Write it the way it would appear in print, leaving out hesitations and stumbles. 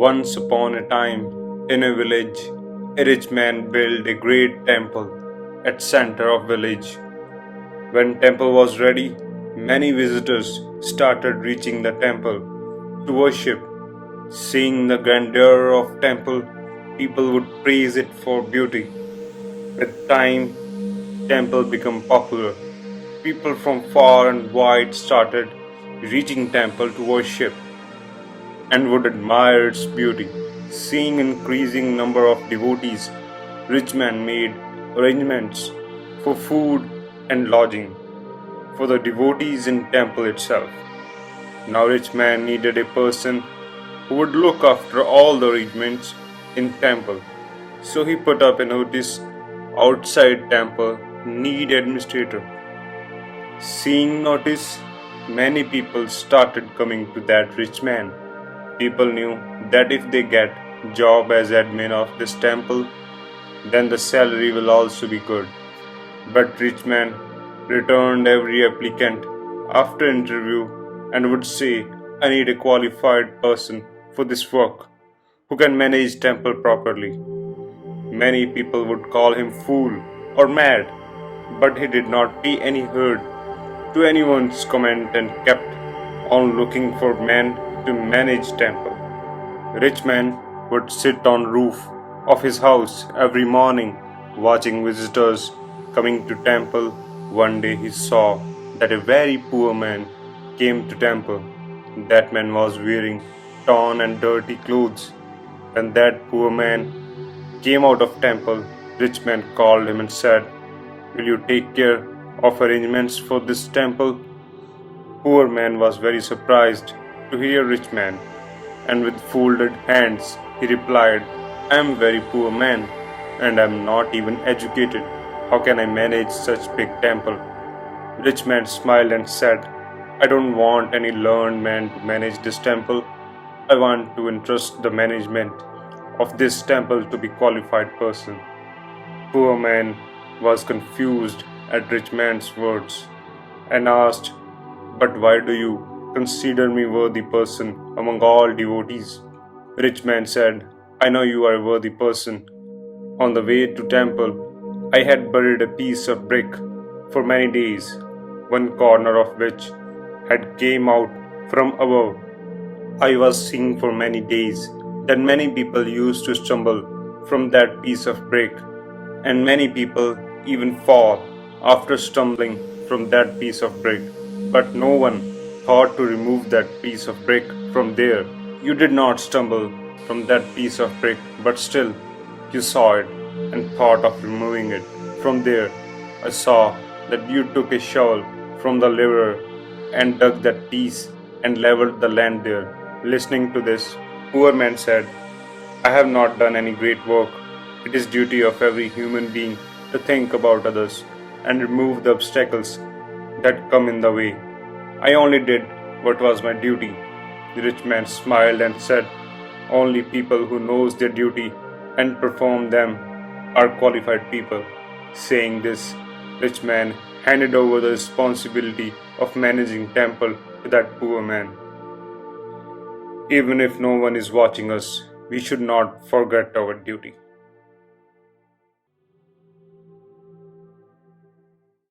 Once upon a time, in a village, a rich man built a great temple at center of village. When temple was ready, many visitors started reaching the temple to worship. Seeing the grandeur of temple, people would praise it for beauty. With time, temple became popular. People from far and wide started reaching temple to worship and would admire its beauty. Seeing increasing number of devotees, rich man made arrangements for food and lodging for the devotees in temple itself. Now rich man needed a person who would look after all the arrangements in temple. So he put up a notice outside temple need administrator. Seeing notice, many people started coming to that rich man. People knew that if they get job as admin of this temple, then the salary will also be good. But rich man returned every applicant after interview and would say, I need a qualified person for this work who can manage temple properly. Many people would call him fool or mad, but he did not pay any heed to anyone's comment and kept on looking for men to manage temple. Rich man would sit on roof of his house every morning watching visitors coming to temple. One day he saw that a very poor man came to temple. That man was wearing torn and dirty clothes. When that poor man came out of temple, rich man called him and said, will you take care of arrangements for this temple? Poor man was very surprised to hear rich man, and with folded hands he replied, I am very poor man and I am not even educated. How can I manage such big temple? Rich man smiled and said, I don't want any learned man to manage this temple. I want to entrust the management of this temple to be qualified person. Poor man was confused at rich man's words and asked, but why do you consider me worthy person among all devotees? Rich man said, I know you are a worthy person. On the way to temple, I had buried a piece of brick for many days, one corner of which had came out from above. I was seeing for many days that many people used to stumble from that piece of brick, and many people even fall after stumbling from that piece of brick. But no one thought to remove that piece of brick from there. You did not stumble from that piece of brick, but still you saw it and thought of removing it from there. I saw that you took a shovel from the river and dug that piece and leveled the land there. Listening to this, poor man said, I have not done any great work. It is duty of every human being to think about others and remove the obstacles that come in the way. I only did what was my duty. The rich man smiled and said, only people who knows their duty and perform them are qualified people. Saying this, rich man handed over the responsibility of managing temple to that poor man. Even if no one is watching us, we should not forget our duty.